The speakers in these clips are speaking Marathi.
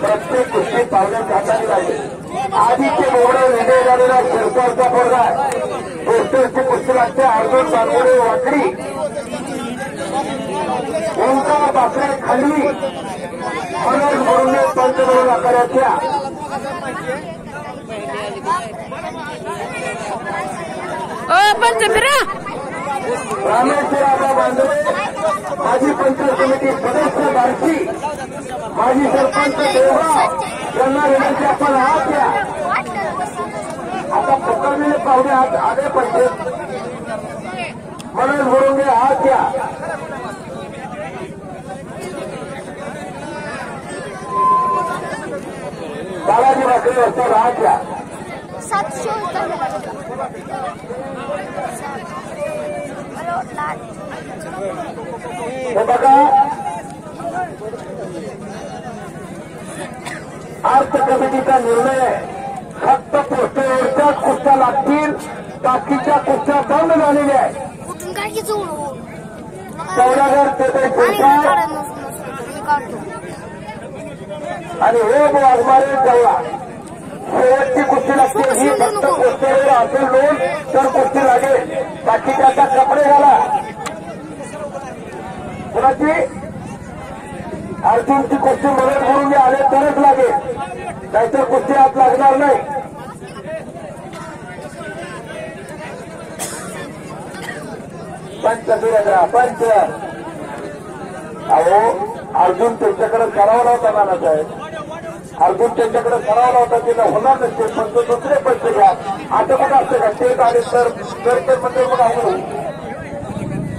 प्रत्येक कुस्ती पावण्यात हाताने लागली। आधीचे मोहरे विजय झालेला शिरसावरचा पोरगा पोस्टरची कुस्ती लागते। अर्जुन बारगुडे वाकडी ओंकार बाकरे खाली मनोज मुरुंगे पंचमोल आकाराच्या रामेश्वरराव बांधवे माजी पंचायत समिती सदस्य बार्शी माजी सरपंच देवराव यांना विनंती आपण हात द्या। आता पकडलेले पाहुणे हात आले पाहिजे। मनोज मुरुंगे हात द्या। बालाजी बाकरे असतात हात द्या। हे बघा अर्थ कमिटीचा निर्णय आहे। फक्त पोस्टरवरच्याच कुस्त्या लागतील, बाकीच्या कुस्त्या बंद झालेल्या आहेत। 14,000 ते आणि हे वाघमारे जवळा शेवटची कुस्ती लागते। ही फक्त पोस्टरवर असेल लोन तर कुस्ती लागेल, बाकीच्या कपडे घाला। कुणाची अर्जुनची कुस्ती मदत करून आले तरच लागेल, नाहीतर कुस्ती आत लागणार नाही। पंच वीरेंद्र पंच अहो अर्जुन त्यांच्याकडे सरावला होता नानासाहेब। अर्जुन त्यांच्याकडे सरावला होता, तिला होणार नसते पण तो दुसरे पैसे घ्या। आता कुठं असतं का ते आले तर म्हणजे मग आवडू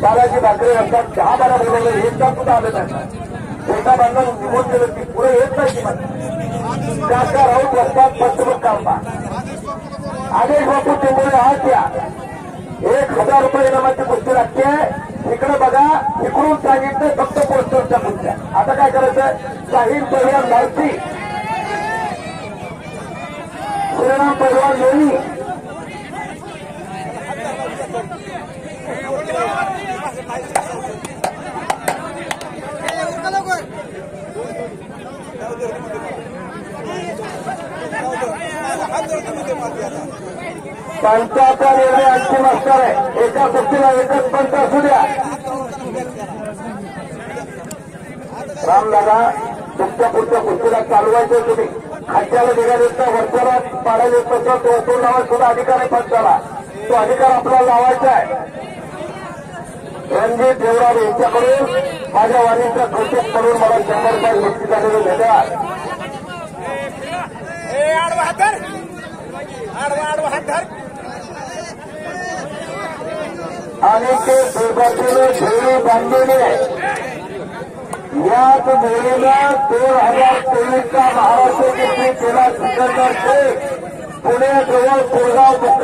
बालाजी बाकरे असतात 10-12 बोलवलं एकदा सुद्धा आलं नाही। छोटा बांधला निघून गेलं की पुढे येत नाही किंमत काका राऊत असतात पंचमुख कांबा आदेश बापू टेंबोळे हात द्या। 1,000 रुपये इनामाची कुस्ती लागते। इकडे बघा, इकडून सांगितलं फक्त पोस्टरच्या कुस्त्या। आता काय करायचं? शाहीर पहिलवान भारती श्रीराम पहिलवान लोणी पंचाचा निर्णय अंतिम असणार आहे। एका कुस्तीला एकच पंच असू द्या। रामदादा तुमच्या पुढच्या कुस्तीला चालवायचं तुम्ही खाद्याला निघाला येत नाही, वरच्याला पाडायला येत नसतो तो लावायचा सुद्धा अधिकार आहे पंचाला। तो अधिकार आपल्याला लावायचा आहे। रणजित देवराव यांच्याकडून माझ्या वाणीचं कौतुक करून मला 100 रुपये गोष्टी झालेले धन्यवाद। आणि ते दुर्भाग्याने झोळी बांधलेले याच झोळीनं 2023चा महाराष्ट्र केसरी केला सिकंदर शेख पुण्याजवळ कोरगाव